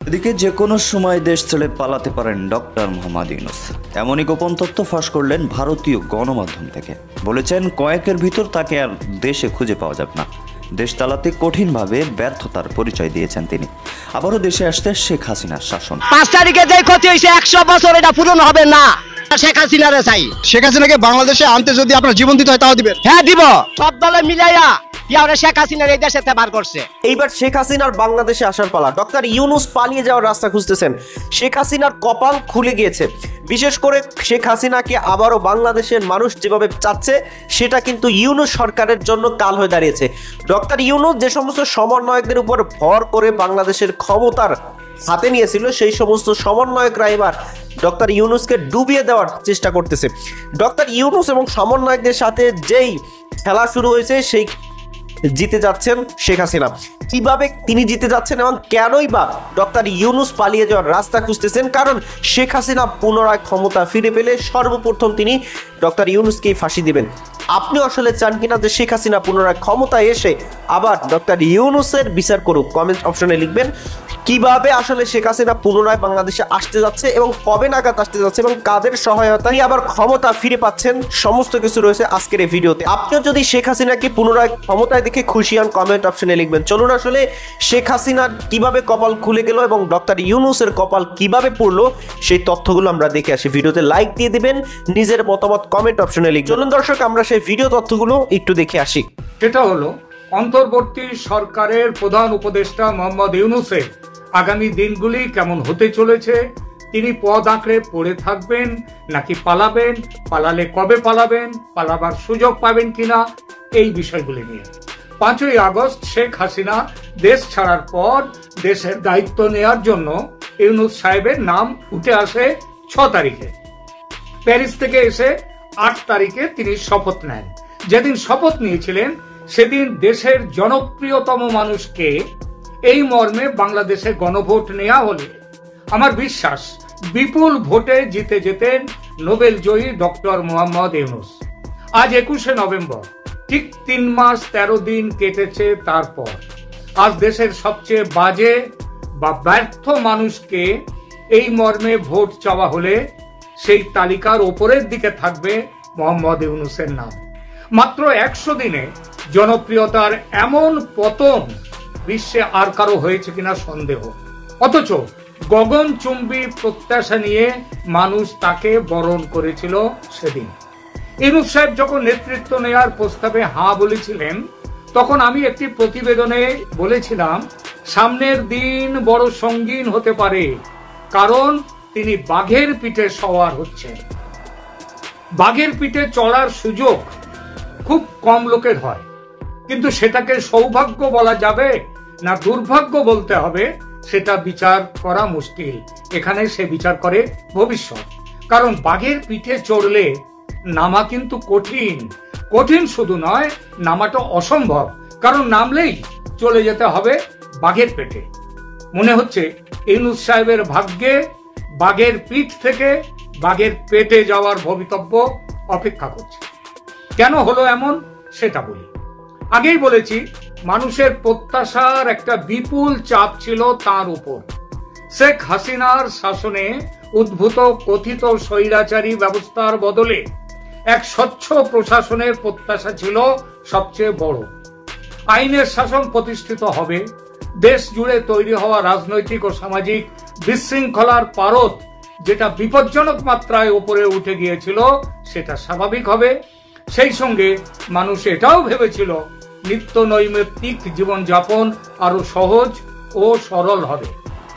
এদিকে যে কোনো সময় দেশ ছেড়ে পালাতে পারেন ডক্টর মোহাম্মদ ইউনূস। এমনই গোপন তথ্য ফাঁস করলেন ভারতীয় গণমাধ্যম থেকে। বলেছেন কয়েকের ভিতর তাকে আর দেশে খুঁজে পাওয়া যাবে না। দেশ চালাতে কঠিনভাবে ব্যর্থতার পরিচয় দিয়েছেন তিনি। আবারও দেশে আসতে শেখ হাসিনার শাসন। 5 তারিখে যে ক্ষতি হয়েছে 100 বছর এটা পূরণ হবে না। শেখ হাসিনারে চাই। শেখ হাসিনাকে বাংলাদেশে আনতে যদি আপনার জীবন দিতে হয় তাও দিবেন। হ্যাঁ দিব। সব দলে মিলাইয়া শেখ হাসিনার এই দেশে বার করছে। এইবার শেখ হাসিনার বাংলাদেশে আসার পালা। ডক্টর ইউনূস পালিয়ে যাওয়ার রাস্তা খুঁজতেছেন। শেখ হাসিনার কপাল খুলে গিয়েছে। বিশেষ করে শেখ হাসিনাকে আবারও বাংলাদেশের মানুষ যেভাবে চাচ্ছে সেটা কিন্তু ইউনূস সরকারের জন্য কাল হয়ে দাঁড়িয়েছে। ডক্টর ইউনূস যে সমস্ত সমন্বয়কদের উপর ভর করে বাংলাদেশের ক্ষমতার হাতে নিয়েছিল সেই সমস্ত সমন্বয়করা এবার ডক্টর ইউনূসকে ডুবিয়ে দেওয়ার চেষ্টা করতেছে। ডক্টর ইউনূস এবং সমন্বয়কদের সাথে যেই খেলা শুরু হয়েছে সেই জিতে যাচ্ছেন শেখ হাসিনা। কিভাবে তিনি জিতে যাচ্ছেন এবং কেনই বা ডক্টর ইউনূস পালিয়ে যাওয়ার রাস্তা খুঁজতেছেন? কারণ শেখ হাসিনা পুনরায় ক্ষমতা ফিরে পেলে সর্বপ্রথম তিনি ডক্টর ইউনূসকেই ফাঁসি দিবেন। আপনি আসলে চান কিনা যে শেখ হাসিনা পুনরায় ক্ষমতায় এসে আবার ডক্টর ইউনূসের বিচার করুক? কমেন্ট অপশনে লিখবেন। কিভাবে আসলে শেখ হাসিনা পুনরায় বাংলাদেশে আসতে যাচ্ছে এবং কবে নাগাদ আসতে যাচ্ছে এবং কাদের সহায়তায় আবার ক্ষমতা ফিরে পাচ্ছেন, সমস্ত কিছু রয়েছে আজকের এই ভিডিওতে। আপনিও যদি শেখ হাসিনাকে পুনরায় ক্ষমতায় দেখে খুশি হন কমেন্ট অপশনে লিখবেন। চলুন আসলে শেখ হাসিনার কিভাবে কপাল খুলে গেল এবং ডক্টর ইউনূসের কপাল কিভাবে পড়লো সেই তথ্যগুলো আমরা দেখে আসি। ভিডিওতে লাইক দিয়ে দিবেন, নিজের মতামত কমেন্ট অপশনে লিখবেন। চলুন দর্শক আমরা সেই ভিডিও তথ্যগুলো একটু দেখে আসি। এটা হলো অন্তর্বর্তী সরকারের প্রধান উপদেষ্টা মোহাম্মদ ইউনূসের আগামী দিনগুলি কেমন হতে চলেছে, তিনি পদ আঁকড়ে পড়ে থাকবেন নাকি পালাবেন, পালালে কবে পালাবেন, পালাবার সুযোগ পাবেন কিনা, এই বিষয়গুলি নিয়ে 5ই আগস্ট শেখ হাসিনা দেশ ছাড়ার পর দেশের দায়িত্ব নেওয়ার জন্য ইউনূস সাহেবের নাম উঠে আসে 6 তারিখে। প্যারিস থেকে এসে 8 তারিখে তিনি শপথ নেন। যেদিন শপথ নিয়েছিলেন সেদিন দেশের জনপ্রিয়তম মানুষকে এই মর্মে বাংলাদেশে গণভোট নেওয়া হলে আমার বিশ্বাস বিপুল ভোটে জিতে যেতেন নোবেল জয়ী ডক্টর মোহাম্মদ ইউনূস। আজ 21শে নভেম্বর, ঠিক 3 মাস 13 দিন কেটেছে। তারপর আজ দেশের সবচেয়ে বাজে বা ব্যর্থ মানুষকে এই মর্মে ভোট চাওয়া হলে সেই তালিকার ওপরের দিকে থাকবে মোহাম্মদ ইউনূসের নাম। মাত্র 100 দিনে জনপ্রিয়তার এমন পতন বিশ্বে আর কারো হয়েছে কিনা সন্দেহ। অথচ গগনচুম্বী প্রত্যাশা নিয়ে মানুষ তাকে বরণ করেছিল সেদিন। ইউনূস সাহেব যখন নেতৃত্ব নেওয়ার প্রস্তাবে হাঁ বলেছিলেন তখন আমি একটি প্রতিবেদনে বলেছিলাম সামনের দিন বড় সঙ্গীন হতে পারে, কারণ তিনি বাঘের পিঠে সওয়ার হচ্ছেন। বাঘের পিঠে চড়ার সুযোগ খুব কম লোকের হয়, কিন্তু সেটাকে সৌভাগ্য বলা যাবে না দুর্ভাগ্য বলতে হবে সেটা বিচার করা মুশকিল। এখানে সে বিচার করে ভবিষ্যৎ। কারণ বাঘের পিঠে চড়লে নামা কিন্তু কঠিন। কঠিন শুধু নয়, নামাটা অসম্ভব, কারণ নামলেই চলে যেতে হবে বাঘের পেটে। মনে হচ্ছে ইউনূস সাহেবের ভাগ্যে বাঘের পিঠ থেকে বাঘের পেটে যাওয়ার ভবিতব্য অপেক্ষা করছে। কেন হলো এমন সেটা বলি। আগেই বলেছি মানুষের প্রত্যাশার একটা বিপুল চাপ ছিল তার উপর। শেখ হাসিনার শাসনে উদ্ভূত কথিত স্বৈরাচারী ব্যবস্থার বদলে এক স্বচ্ছ প্রশাসনের প্রত্যাশা ছিল সবচেয়ে বড়। আইনের শাসন প্রতিষ্ঠিত হবে, দেশ জুড়ে তৈরি হওয়া রাজনৈতিক ও সামাজিক বিশৃঙ্খলার পারদ যেটা বিপজ্জনক মাত্রায় উপরে উঠে গিয়েছিল সেটা স্বাভাবিক হবে। সেই সঙ্গে মানুষ এটাও ভেবেছিল নিত্য নৈমিত্তিক জীবনযাপন আরো সহজ ও সরল হবে।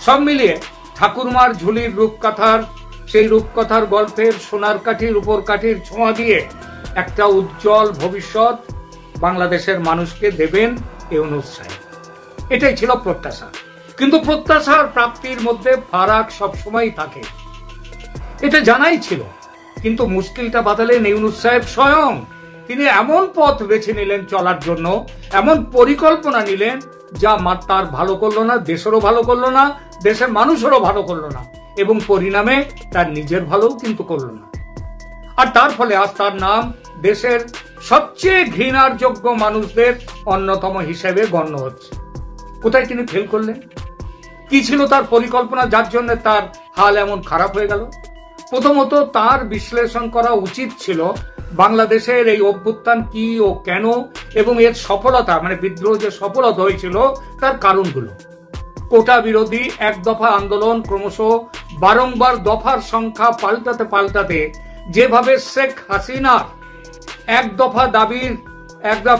সব মিলিয়ে ঠাকুরমার ঝুলির রূপকথার সেই রূপকথার গল্পের সোনার কাঠির উপর কাঠির ছোঁয়া দিয়ে একটা উজ্জ্বল ভবিষ্যৎ বাংলাদেশের মানুষকে দেবেন ইউনূস সাহেব। এটাই ছিল প্রত্যাশা। কিন্তু প্রত্যাশার প্রাপ্তির মধ্যে ফারাক সবসময় থাকে, এটা জানাই ছিল। কিন্তু মুশকিলটা বাতালেন ইউনূস সাহেব স্বয়ং। তিনি এমন পথ বেছে নিলেন চলার জন্য, এমন পরিকল্পনা নিলেন যা তার ভালো করলো না, দেশেরও ভালো করলো না, দেশের মানুষেরও ভালো করলো না, এবং পরিণামে তার নিজের ভালোও কিন্তু করলো না। আর তার ফলে আজ তার নাম দেশের সবচেয়ে ঘৃণার যোগ্য মানুষদের অন্যতম হিসেবে গণ্য হচ্ছে। কোথায় তিনি ফেল করলেন? কি ছিল তার পরিকল্পনা যার জন্য তার হাল এমন খারাপ হয়ে গেল? প্রথমত তার বিশ্লেষণ করা উচিত ছিল বাংলাদেশের এই অভ্যুত্থান কি ও কেন, এবং এর সফলতা মানে বিদ্রোহ যে সফলতা হয়েছিল তার কারণগুলো। কোটা বিরোধী এক দফা আন্দোলন ক্রমশ বারংবার দফার সংখ্যা পাল্টাতে পাল্টাতে যেভাবে শেখ হাসিনার এক দফা দাবির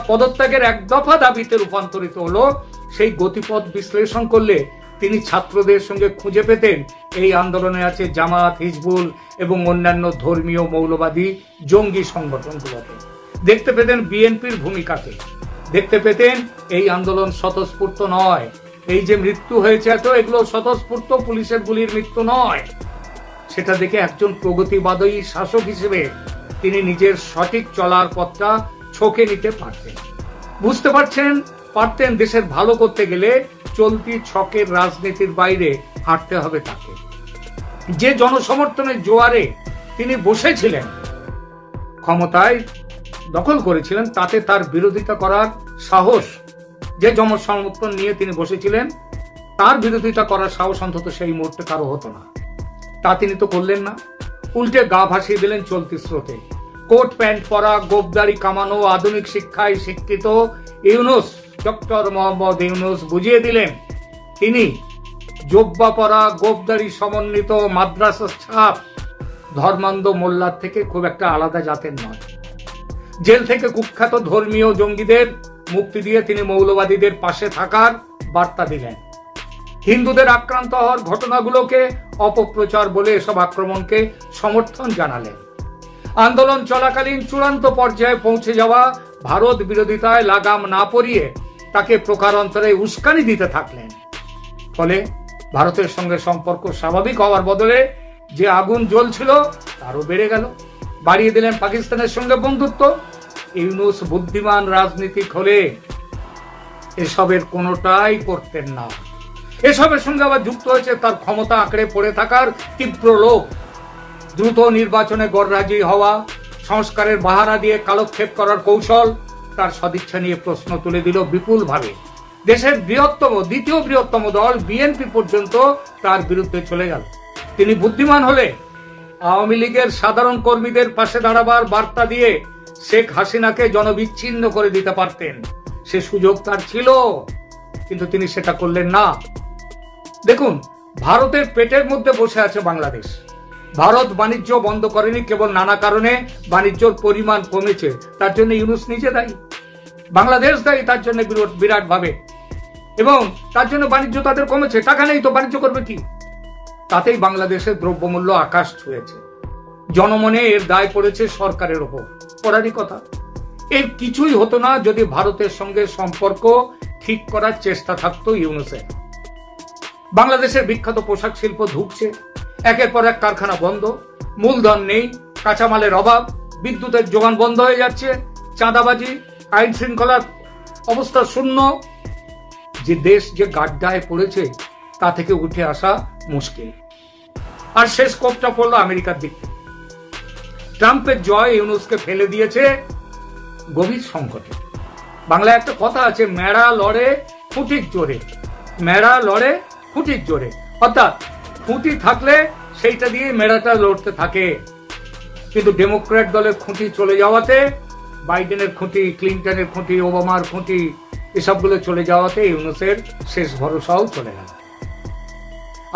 পদত্যাগের এক দফা দাবিতে রূপান্তরিত হলো, সেই গতিপথ বিশ্লেষণ করলে তিনি ছাত্রদের সঙ্গে খুঁজে পেতেন এই আন্দোলনে আছে জামাত, হিজবুল এবং অন্যান্য ধর্মীয় মৌলবাদী জঙ্গি সংগঠনগুলোকে, দেখতে পেতেন বিএনপির ভূমিকাকে, দেখতে পেতেন এই আন্দোলন স্বতঃস্ফূর্ত নয়, এই যে মৃত্যু হয়েছে এত এগুলো স্বতঃস্ফূর্ত পুলিশের গুলির মৃত্যু নয়। সেটা দেখে একজন প্রগতিবাদী শাসক হিসেবে তিনি নিজের সঠিক চলার পথটা ছকে নিতে পারতেন, বুঝতে পারতেন দেশের ভালো করতে গেলে চলতি ছকের রাজনীতির বাইরে হাঁটতে হবে তাকে। যে জনসমর্থনের জোয়ারে তিনি বসেছিলেন, ক্ষমতায় দখল করেছিলেন, তাতে তার বিরোধিতা করার সাহস, যে জনসমর্থন নিয়ে তিনি বসেছিলেন তার বিরোধিতা করার সাহস অন্তত সেই মুহূর্তে কারো হতো না। তা তিনি তো করলেন না, উল্টে গা ভাসিয়ে দিলেন চলতি স্রোতে। কোট প্যান্ট পরা, গোবদাড়ি কামানো, আধুনিক শিক্ষায় শিক্ষিত ইউনূস, ডক্টর মোহাম্মদ ইউনূস বুঝিয়ে দিলেন তিনি জোব্বা পরা, গোবদাড়ি সমন্বিত মাদ্রাসা ছাপ ধর্মান্ধ মোল্লার থেকে খুব একটা আলাদা জাতের নয়। জেল থেকে কুখ্যাত ধর্মীয় জঙ্গিদের মুক্তি দিয়ে তিনি মৌলবাদীদের পাশে থাকার বার্তা দিলেন। হিন্দুদের আক্রান্ত হওয়ার ঘটনাগুলোকে অপপ্রচার বলে এসব আক্রমণকে সমর্থন জানালেন। আন্দোলন চলাকালীন চূড়ান্ত পর্যায়ে পৌঁছে যাওয়া ভারত বিরোধিতায় লাগাম না পরিয়ে তাকে প্রকারান্তরে উস্কানি দিতে থাকলেন। ফলে ভারতের সঙ্গে সম্পর্ক স্বাভাবিক হওয়ার বদলে যে আগুন জ্বলছিল তারও বেড়ে গেল। বাড়িয়ে দিলেন পাকিস্তানের সঙ্গে বন্ধুত্ব। ইউনূস বুদ্ধিমান রাজনীতিক হলে এসবের কোনোটাই করতেন না। এসবের সঙ্গে আবার যুক্ত হয়েছে তার ক্ষমতা আঁকড়ে পড়ে থাকার তীব্র লোভ, দ্রুত নির্বাচনে গড়রাজি হওয়া, সংস্কারের বাহানা দিয়ে কালক্ষেপ করার কৌশল। তার সদিচ্ছা নিয়ে প্রশ্ন তুলে দিল বিপুলভাবে। দেশের দ্বিতীয় বৃহত্তম দল বিএনপি পর্যন্ত তার বিরুদ্ধে চলে গেল। তিনি বুদ্ধিমান হলে আওয়ামী লীগের সাধারণ কর্মীদের পাশে দাঁড়াবার বার্তা দিয়ে শেখ হাসিনাকে জনবিচ্ছিন্ন করে দিতে পারতেন। সে সুযোগ তার ছিল, কিন্তু তিনি সেটা করলেন না। দেখুন, ভারতের পেটের মধ্যে বসে আছে বাংলাদেশ। ভারত বাণিজ্য বন্ধ করেনি, কেবল নানা কারণে বাণিজ্যর পরিমাণ কমেছে। তার জন্য ইউনূস নিজে দায়ী, বাংলাদেশ দায়ী তার জন্য বিরাট ভাবে, এবং তার জন্য বাণিজ্য তাদের কমেছে। টাকা নেই তো বাণিজ্য করবে কি? তাতেই বাংলাদেশের দ্রব্যমূল্য আকাশ ছুঁয়েছে। জনমনে এর দায় পড়েছে সরকারের ওপর, পড়ারই কথা। এর কিছুই হতো না যদি ভারতের সঙ্গে সম্পর্ক ঠিক করার চেষ্টা থাকতো ইউনূসের। বাংলাদেশের বিখ্যাত পোশাক শিল্প ধুঁকছে, একের পর এক কারখানা বন্ধ, মূলধন নেই, কাঁচামালের অভাব, বিদ্যুতের যোগান বন্ধ হয়ে যাচ্ছে, চাঁদাবাজি, আইন শৃঙ্খলার অবস্থা শূন্য। যে দেশ যে গাড্ডায় পড়েছে তা থেকে উঠে আসা মুশকিল। আর শেষ কোপটা পড়লো আমেরিকার দিক থেকে। ট্রাম্পের জয় ইউনূসকে ফেলে দিয়েছে গভীর সংকটে। বাংলায় একটা কথা আছে, মেড়া লড়ে খুঁটির জোরে, মেড়া লড়ে খুঁটির জোরে। অর্থাৎ খুঁটি থাকলে সেইটা দিয়ে মেড়াটা লড়তে থাকে। কিন্তু ডেমোক্র্যাট দলের খুঁটি চলে যাওয়াতে, বাইডেনের খুঁটি, ক্লিন্টনের খুঁটি, ওবামার খুঁটি, এসবগুলো চলে যাওয়াতে ইউনূসের শেষ ভরসাও চলে গেল।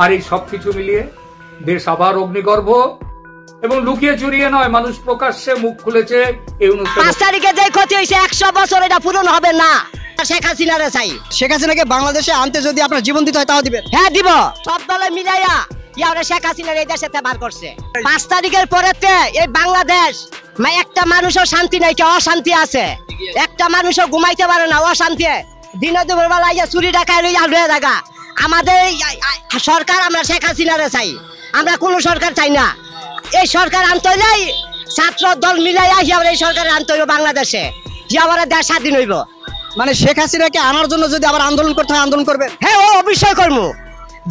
আর এই সবকিছু মিলিয়ে দেশ আবার অগ্নিগর্ভ, এবং লুকিয়ে চুরিয়ে নয়, মানুষ প্রকাশ্যে মুখ খুলেছে ইউনূসের। 5 তারিখে যে ক্ষতি হয়েছে 100 বছর এটা পূরণ হবে না। শেখ হাসিনারে চাই। শেখ হাসিনাকে বাংলাদেশে আনতে যদি আপনার জীবন দিতে হয় তাও দিবেন? হ্যাঁ দিব। সব দলে মিলাইয়া ইয়ারে শেখ হাসিনার এই দেশে বার করছে। 5 তারিখের পরেতে এই বাংলাদেশ একটা মানুষও শান্তি নাই, কেউ অশান্তি আছে। একটা মানুষও ঘুমাইতে পারে না, অশান্তি। দিনে দুপুর বেলা চুরি ডাকায় হয়ে থাকা। আমাদের সরকার, আমরা শেখ হাসিনারে চাই, আমরা কোন সরকার চাই না। এই সরকার আনতে হইলে ছাত্র দল মিলাইয়া এই সরকার আনতে হইব বাংলাদেশে, যে আবার দেশ স্বাধীন হইব। মানে শেখ হাসিনাকে আনার জন্য যদি আবার আন্দোলন করতে হয় আন্দোলন করবেন? হ্যাঁ, ও অবশ্যই করবো।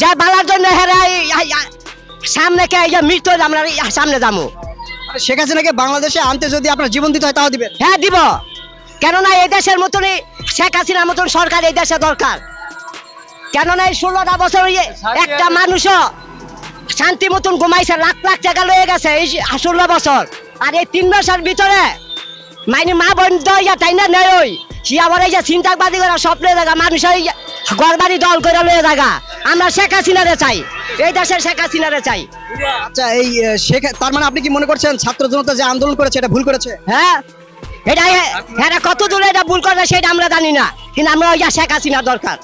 যা বালার জন্য সামনে কে মৃত্যু আমরা সামনে যাবো। শেখ হাসিনাকে বাংলাদেশে আনতে যদি আপনার জীবন দিতে হয় তাও দিবেন? হ্যাঁ দিব। কেননা এই দেশের মতনই শেখ হাসিনার মতন সরকার এই দেশে দরকার। কেননা এই 16টা বছর একটা মানুষও শান্তি মতন ঘুমাইছে, লাখ লাখ টাকা লয়ে গেছে এই 16 বছর। আর এই 3 মাসের ভিতরে মানে মা বোন দইয়া তাই না নেই ওই সে আবার এই যে চিন্তাবাদী করে স্বপ্নে জায়গা মানুষের ঘর বাড়ি দল করে লয়ে জায়গা। আমরা শেখ হাসিনারে চাই, এই দেশের শেখ হাসিনারে চাই। আচ্ছা, এই তার মানে আপনি কি মনে করছেন ছাত্র জনতা যে আন্দোলন করেছে এটা ভুল করেছে? হ্যাঁ, এটা কত দূরে এটা ভুল করে সেটা আমরা জানি না, কিন্তু আমরা ওই শেখ হাসিনা দরকার।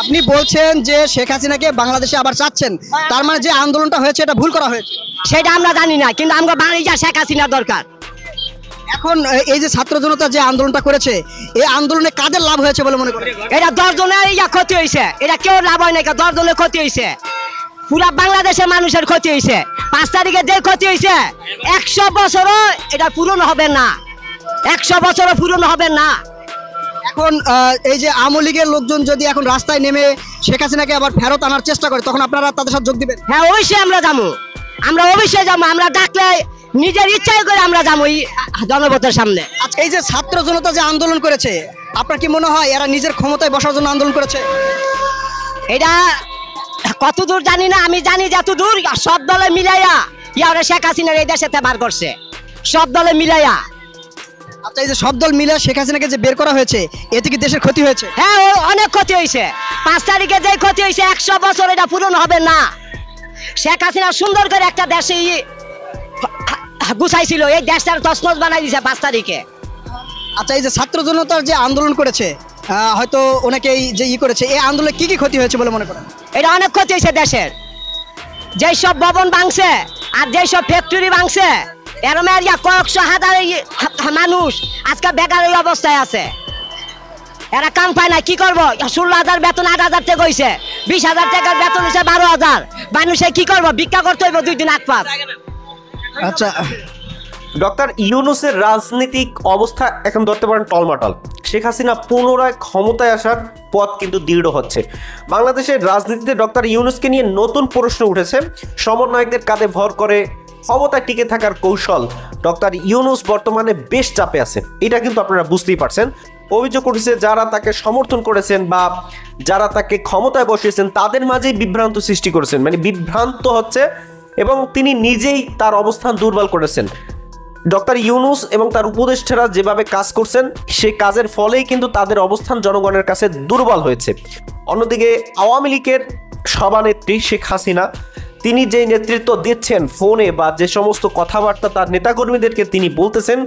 আপনি বলছেন যে শেখ হাসিনাকে বাংলাদেশে আবার চাচ্ছেন, তার মানে যে আন্দোলনটা হয়েছে এটা ভুল করা হয়েছে? সেটা আমরা জানি না, কিন্তু আমরা বাংলাদেশে শেখ হাসিনা দরকার। এখন এই যে ছাত্র জনতা যে আন্দোলনটা করেছে এই আন্দোলনে কাদের লাভ হয়েছে বলে মনে করেন? এটা 10 জনের ক্ষতি হয়েছে, এটা কেউ লাভ হয় না, 10 জনের ক্ষতি হয়েছে, পুরা বাংলাদেশের মানুষের ক্ষতি হয়েছে। 5 তারিখে যে ক্ষতি হয়েছে 100 বছরও এটা পূরণ হবে না, 100 বছরও পূরণ হবে না। এখন এই যে আওয়ামী লীগের লোকজন যদি এখন রাস্তায় নেমে শেখ হাসিনাকে আবার ফেরত আনার চেষ্টা করে তখন আপনারা তাদের সাথে যোগ দিবেন? হ্যাঁ, অবশ্যই আমরা যাবো, আমরা অবশ্যই যাবো, আমরা ডাকলে নিজের ইচ্ছাই করে আমরা যাবো এই জনপথের সামনে। আচ্ছা, এই যে ছাত্র জনতা যে আন্দোলন করেছে আপনার কি মনে হয় এরা নিজের ক্ষমতায় বসার জন্য আন্দোলন করেছে? এটা কত দূর জানি না, আমি জানি যত দূর সব দলে মিলাইয়া ইয়ারা শেখ হাসিনার এই দেশেতে বার করছে, সব দলে মিলাইয়া। আচ্ছা, এই যে সব দল মিলে শেখ হাসিনাকে যে বের করা হয়েছে এতে কি দেশের ক্ষতি হয়েছে? হ্যাঁ, অনেক ক্ষতি হয়েছে। 5 তারিখে যে ক্ষতি হয়েছে 100 বছর এটা পূরণ হবে না। শেখ হাসিনা সুন্দর করে একটা দেশে গুছাইছিল, এই দেশটার তছনছ বানাই দিয়েছে 5 তারিখে। আচ্ছা, এই যে ছাত্র জনতার যে আন্দোলন করেছে হয়তো অনেকেই যে করেছে এই আন্দোলনে কি কি ক্ষতি হয়েছে বলে মনে করেন? এটা অনেক ক্ষতি হয়েছে দেশের, যেই সব ভবন ভাঙছে আর যেই সব ফ্যাক্টরি ভাঙছে এরম কয়েকশো হাজার মানুষ আজকে বেকারের অবস্থায় আছে, এরা কাম পায় না। কি করবো? 16,000 বেতন 8,000 টাকা হয়েছে, 20,000 টাকার বেতন হয়েছে 12,000। মানুষে কি করবো? ভিক্ষা করতে হইব 2 দিন 8 পাঁচ। আচ্ছা, ডক্টর ইউনূসের রাজনৈতিক অবস্থা এখন ধরতে পারেন টলমাটল। শেখ হাসিনা পুনরায় ক্ষমতায় আসার পথ কিন্তু দৃঢ় হচ্ছে। বাংলাদেশের রাজনীতিতে ডক্টর ইউনূসকে নিয়ে নতুন প্রশ্ন উঠেছে। সমন্বয়কদের কাঁধে ভর করে ক্ষমতায় টিকে থাকার কৌশল। ডক্টর ইউনূস বর্তমানে বেশ চাপে আছে, এটা কিন্তু আপনারা বুঝতেই পারছেন। অভিযোগ উঠেছে যারা তাকে সমর্থন করেছেন বা যারা তাকে ক্ষমতায় বসিয়েছেন তাদের মাঝেই বিভ্রান্ত সৃষ্টি করেছেন, মানে বিভ্রান্ত হচ্ছে এবং তিনি নিজেই তার অবস্থান দুর্বল করেছেন। ডক্টর ইউনূস এবং তার উপদেষ্টারা যেভাবে কাজ করছেন সেই কাজের ফলেই কিন্তু তাদের অবস্থান জনগণের কাছে দুর্বল হয়েছে। অন্যদিকে আওয়ামী লীগের সভানেত্রী শেখ হাসিনা তিনি যে নেতৃত্ব দিচ্ছেন ফোনে বা যে সমস্ত কথাবার্তা তার নেতাকর্মীদেরকে তিনি বলতেছেন,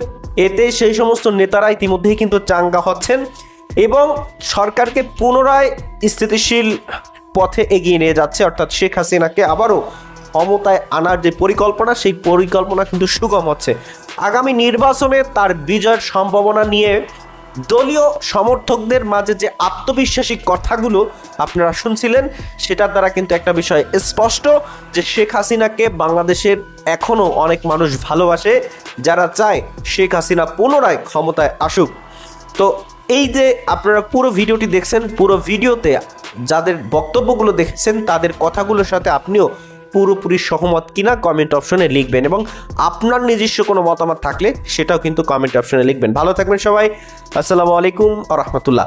এতে সেই সমস্ত নেতারা ইতিমধ্যেই কিন্তু চাঙ্গা হচ্ছেন এবং সরকারকে পুনরায় স্থিতিশীল পথে এগিয়ে নিয়ে যাচ্ছে। অর্থাৎ শেখ হাসিনাকে আবারও ক্ষমতায় আনার যে পরিকল্পনা সেই পরিকল্পনা কিন্তু সুগম হচ্ছে। আগামী নির্বাচনে তার বিজয়ের সম্ভাবনা নিয়ে দলীয় সমর্থকদের মাঝে যে আত্মবিশ্বাসী কথাগুলো আপনারা শুনছিলেন সেটার দ্বারা কিন্তু একটা বিষয় স্পষ্ট যে শেখ হাসিনাকে বাংলাদেশের এখনও অনেক মানুষ ভালোবাসে, যারা চায় শেখ হাসিনা পুনরায় ক্ষমতায় আসুক। তো এই যে আপনারা পুরো ভিডিওটি দেখছেন, পুরো ভিডিওতে যাদের বক্তব্যগুলো দেখছেন তাদের কথাগুলোর সাথে আপনিও পুরোপুরি সহমত কিনা কমেন্ট অপশনে লিখবেন এবং আপনার নিজস্ব কোনো মতামত থাকলে সেটাও কিন্তু কমেন্ট অপশনে লিখবেন। ভালো থাকবেন সবাই, আসসালামু আলাইকুম ওয়া রাহমাতুল্লাহ।